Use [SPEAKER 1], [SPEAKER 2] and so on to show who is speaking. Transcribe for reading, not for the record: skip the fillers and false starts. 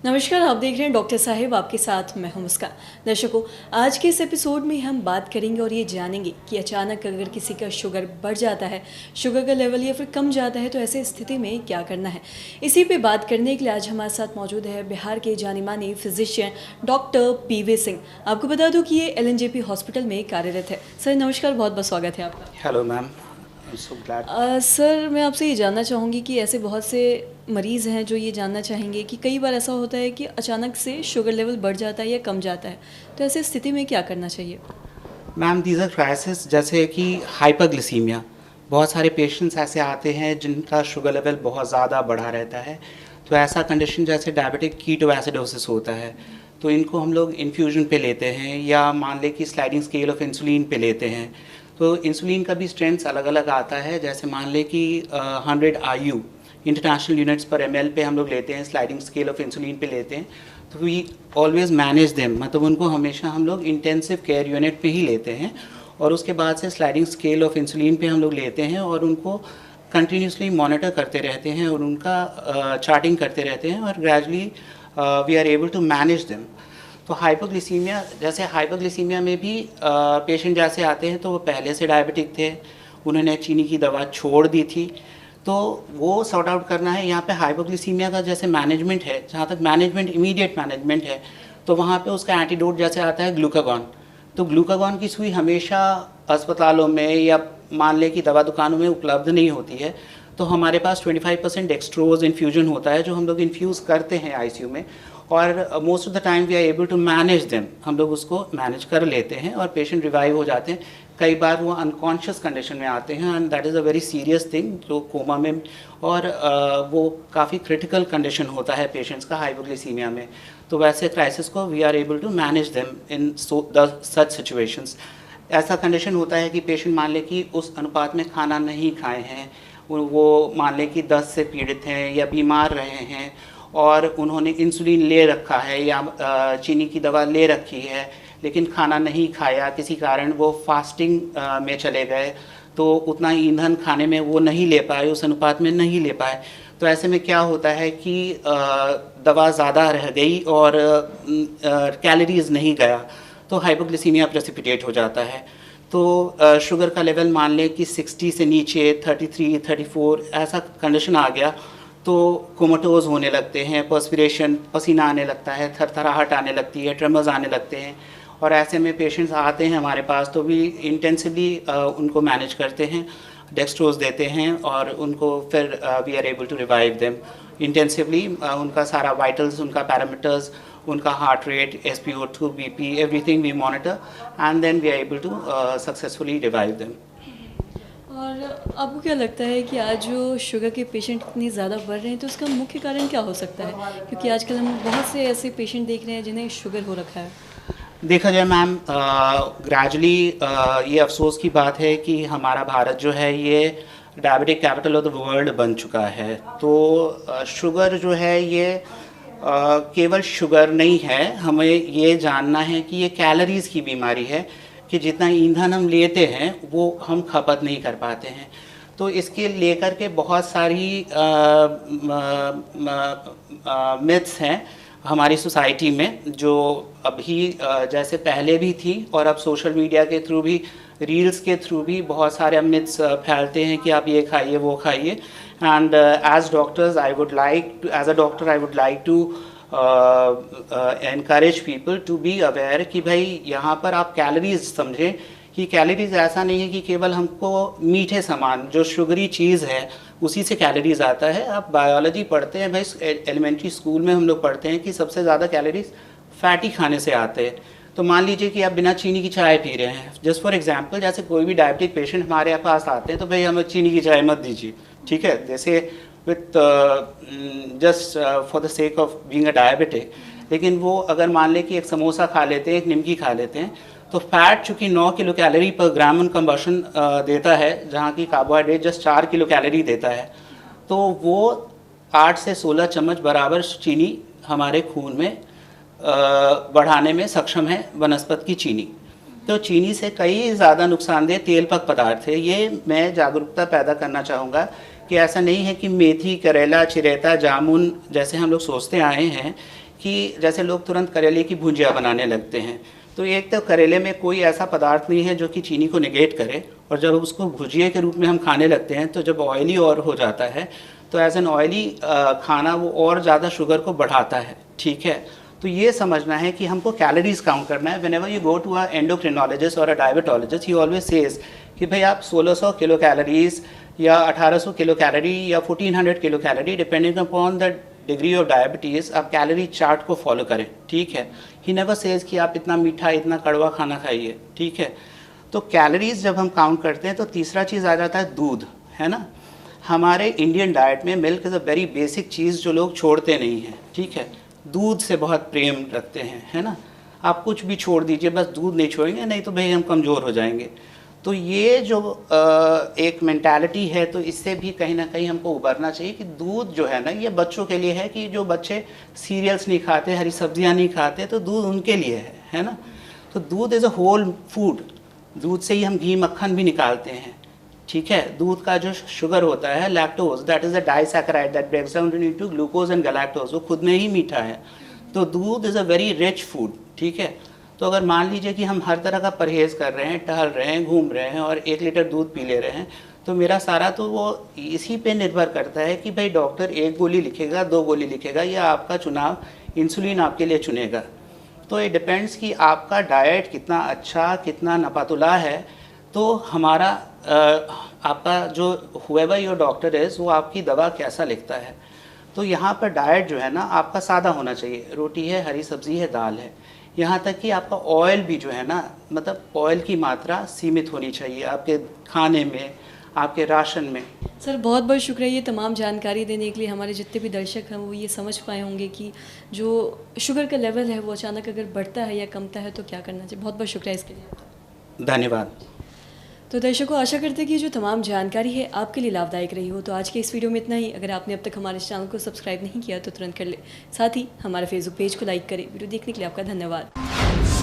[SPEAKER 1] नमस्कार, आप देख रहे हैं डॉक्टर साहिब, आपके साथ मैं हूं मुस्कान। दर्शकों, आज के इस एपिसोड में हम बात करेंगे और ये जानेंगे कि अचानक अगर किसी का शुगर बढ़ जाता है, शुगर का लेवल या फिर कम जाता है, तो ऐसे स्थिति में क्या करना है। इसी पे बात करने के लिए आज हमारे साथ मौजूद है बिहार के जाने माने फिजिशियन डॉक्टर पीवी सिंह। आपको बता दूँ कि ये LNJP हॉस्पिटल में कार्यरत है। सर नमस्कार, बहुत बहुत स्वागत है आपका।
[SPEAKER 2] हेलो मैम,
[SPEAKER 1] सर मैं आपसे ये जानना चाहूँगी कि ऐसे बहुत से मरीज़ हैं जो ये जानना चाहेंगे कि कई बार ऐसा होता है कि अचानक से शुगर लेवल बढ़ जाता है या कम जाता है, तो ऐसे स्थिति में क्या करना चाहिए।
[SPEAKER 2] मैम दीज आर क्राइसिस, जैसे कि हाइपरग्लिसीमिया। बहुत सारे पेशेंट्स ऐसे आते हैं जिनका शुगर लेवल बहुत ज़्यादा बढ़ा रहता है। तो ऐसा कंडीशन जैसे डायबिटिक कीटोएसिडोसिस होता है, तो इनको हम लोग इन्फ्यूजन पे लेते हैं या मान लें कि स्लाइडिंग स्केल ऑफ इंसुलिन पे लेते हैं। तो इंसुलिन का भी स्ट्रेंथ अलग अलग आता है। जैसे मान लें कि 100 IU इंटरनेशनल यूनिट्स पर ml पे हम लोग लेते हैं, स्लाइडिंग स्केल ऑफ इंसुलिन पे लेते हैं। तो वी ऑलवेज मैनेज देम, मतलब उनको हमेशा हम लोग इंटेंसिव केयर यूनिट पे ही लेते हैं और उसके बाद से स्लाइडिंग स्केल ऑफ इंसुलिन पे हम लोग लेते हैं और उनको कंटिन्यूसली मॉनिटर करते रहते हैं और उनका चार्टिंग करते रहते हैं और gradually we are able to manage them. तो हाइपोग्लिसीमिया, जैसे हाइपोग्लिसीमिया में भी पेशेंट जैसे आते हैं तो वो पहले से डायबिटिक थे, उन्होंने चीनी की दवा छोड़ दी थी, तो वो सॉर्ट आउट करना है। यहाँ पे हाइपोग्लिसीमिया का जैसे मैनेजमेंट है, जहाँ तक मैनेजमेंट इमीडिएट मैनेजमेंट है, तो वहाँ पे उसका एंटीडोट जैसे आता है ग्लूकागॉन। तो ग्लूकागॉन की सुई हमेशा अस्पतालों में या मान लें कि दवा दुकानों में उपलब्ध नहीं होती है, तो हमारे पास 25% डेक्सट्रोज इन्फ्यूजन होता है जो हम लोग इन्फ्यूज़ करते हैं ICU में, और most of the time we are able to manage them, हम लोग उसको मैनेज कर लेते हैं और पेशेंट रिवाइव हो जाते हैं। कई बार वो अनकॉन्शियस कंडीशन में आते हैं and that is a very serious thing, जो कोमा में, और वो काफ़ी क्रिटिकल कंडीशन होता है पेशेंट्स का हाइपोग्लिसीमिया में। तो वैसे क्राइसिस को we are able to manage them in such situations. ऐसा कंडीशन होता है कि पेशेंट मान लें कि उस अनुपात में खाना नहीं खाए हैं, वो मान लें कि दस्त से पीड़ित हैं या बीमार रहे हैं और उन्होंने इंसुलिन ले रखा है या चीनी की दवा ले रखी है, लेकिन खाना नहीं खाया, किसी कारण वो फास्टिंग में चले गए, तो उतना ईंधन खाने में वो नहीं ले पाए, उस अनुपात में नहीं ले पाए। तो ऐसे में क्या होता है कि दवा ज़्यादा रह गई और कैलोरीज नहीं गया, तो हाइपोग्लिसीमिया प्रेसिपिटेट हो जाता है। तो शुगर का लेवल मान लें कि 60 से नीचे 33, 34 ऐसा कंडीशन आ गया तो कोमाटोज होने लगते हैं, पर्स्पिरेशन, पसीना आने लगता है, थरथराहट आने लगती है, ट्रेमर्स आने लगते हैं, और ऐसे में पेशेंट्स आते हैं हमारे पास तो भी इंटेंसिवली उनको मैनेज करते हैं, डेक्सट्रोज देते हैं और उनको फिर we are able to revive them intensively. उनका सारा वाइटल्स, उनका पैरामीटर्स, उनका heart rate, SpO2, BP, everything we monitor and then we are able to successfully revive them.
[SPEAKER 1] और आपको क्या लगता है कि आज जो शुगर के पेशेंट इतनी ज़्यादा बढ़ रहे हैं, तो उसका मुख्य कारण क्या हो सकता है, क्योंकि आजकल हम बहुत से ऐसे पेशेंट देख रहे हैं जिन्हें शुगर हो रखा है।
[SPEAKER 2] देखा जाए मैम, ग्रेजुअली ये अफसोस की बात है कि हमारा भारत जो है ये diabetic capital of the world बन चुका है। तो शुगर जो है ये केवल शुगर नहीं है, हमें ये जानना है कि ये कैलोरीज़ की बीमारी है, कि जितना ईंधन हम लेते हैं वो हम खपत नहीं कर पाते हैं। तो इसके लेकर के बहुत सारी मिथ्स हैं हमारी सोसाइटी में, जो अभी जैसे पहले भी थी और अब सोशल मीडिया के थ्रू भी, रील्स के थ्रू भी बहुत सारे मिथ्स फैलते हैं कि आप ये खाइए वो खाइए। And as doctors I would like to, as a doctor I would like to encourage people to be aware कि भाई यहाँ पर आप कैलोरीज समझें कि कैलोरीज ऐसा नहीं है कि केवल हमको मीठे सामान, जो शुगरी चीज़ है उसी से कैलोरीज आता है। आप बायोलॉजी पढ़ते हैं भाई, एलिमेंट्री स्कूल में हम लोग पढ़ते हैं कि सबसे ज़्यादा कैलोरीज फैटी खाने से आते हैं। तो मान लीजिए कि आप बिना चीनी की चाय पी रहे हैं, जस्ट फॉर एग्जांपल, जैसे कोई भी डायबिटिक पेशेंट हमारे पास आते हैं तो भाई हमें चीनी की चाय मत दीजिए, ठीक है, जैसे with just for the sake of being a diabetic. लेकिन वो अगर मान लें कि एक समोसा खा लेते हैं, एक निमकी खा लेते हैं, तो फैट चूँकि 9 किलो कैलोरी पर ग्राम ऑन कंबशन देता है, जहाँ की कार्बोहाइड्रेट जस्ट 4 किलो कैलोरी देता है, तो वो 8 से 16 चम्मच बराबर चीनी हमारे खून में बढ़ाने में सक्षम है, वनस्पति की चीनी। तो चीनी से कई ज़्यादा नुकसानदेह तेल पक पदार्थ है। ये मैं जागरूकता पैदा करना चाहूँगा कि ऐसा नहीं है कि मेथी, करेला, चिरेता, जामुन जैसे हम लोग सोचते आए हैं कि जैसे लोग तुरंत करेले की भुजिया बनाने लगते हैं। तो एक तो करेले में कोई ऐसा पदार्थ नहीं है जो कि चीनी को नेगेट करे, और जब उसको भुजिया के रूप में हम खाने लगते हैं तो जब ऑयली और हो जाता है तो एज एन ऑयली खाना वो और ज़्यादा शुगर को बढ़ाता है। ठीक है, तो ये समझना है कि हमको कैलोरीज काउंट करना है। Whenever you go to a endocrinologist और a diabetologist, he always says कि भाई आप 1600 किलो कैलोरीज या 1800 किलो कैलोरी या 1400 kilo calorie, depending upon the degree of diabetes, आप कैलोरी चार्ट को फॉलो करें। ठीक है, ही नेवर सेज कि आप इतना मीठा, इतना कड़वा खाना खाइए। ठीक है, तो कैलोरीज जब हम काउंट करते हैं तो तीसरा चीज़ आ जाता है दूध, है ना। हमारे इंडियन डाइट में milk is a very basic चीज़ जो लोग छोड़ते नहीं हैं। ठीक है, दूध से बहुत प्रेम रखते हैं, है ना। आप कुछ भी छोड़ दीजिए, बस दूध नहीं छोड़ेंगे, नहीं तो भाई हम कमज़ोर हो जाएंगे। तो ये जो एक मेंटालिटी है, तो इससे भी कहीं ना कहीं हमको उबरना चाहिए कि दूध जो है ना, ये बच्चों के लिए है कि जो बच्चे सीरियल्स नहीं खाते, हरी सब्जियां नहीं खाते, तो दूध उनके लिए है ना। तो दूध इज़ अ होल फूड, दूध से ही हम घी मक्खन भी निकालते हैं। ठीक है, दूध का जो शुगर होता है lactose, that is a disaccharide that breaks down into glucose and galactose, वो खुद में ही मीठा है। तो दूध is a very rich food. ठीक है, तो अगर मान लीजिए कि हम हर तरह का परहेज़ कर रहे हैं, टहल रहे हैं, घूम रहे हैं और 1 लीटर दूध पी ले रहे हैं, तो मेरा सारा तो वो इसी पे निर्भर करता है कि भाई डॉक्टर 1 गोली लिखेगा, 2 गोली लिखेगा, या आपका चुनाव इंसुलिन आपके लिए चुनेगा। तो ये डिपेंड्स कि आपका डाइट कितना अच्छा, कितना नपातुला है। तो हमारा आपका जो हुएवर योर डॉक्टर इज़, वो आपकी दवा कैसा लिखता है। तो यहाँ पर डाइट जो है ना आपका सादा होना चाहिए, रोटी है, हरी सब्ज़ी है, दाल है। यहाँ तक कि आपका ऑयल भी जो है ना, मतलब ऑयल की मात्रा सीमित होनी चाहिए आपके खाने में, आपके राशन में।
[SPEAKER 1] सर बहुत बहुत शुक्रिया ये तमाम जानकारी देने के लिए। हमारे जितने भी दर्शक हैं वो ये समझ पाए होंगे कि जो शुगर का लेवल है वो अचानक अगर बढ़ता है या कमता है तो क्या करना चाहिए। बहुत बहुत शुक्रिया इसके लिए।
[SPEAKER 2] धन्यवाद।
[SPEAKER 1] तो दर्शकों, आशा करते हैं कि जो तमाम जानकारी है आपके लिए लाभदायक रही हो। तो आज के इस वीडियो में इतना ही। अगर आपने अब तक हमारे चैनल को सब्सक्राइब नहीं किया तो तुरंत कर ले, साथ ही हमारे फेसबुक पेज को लाइक करें। वीडियो देखने के लिए आपका धन्यवाद।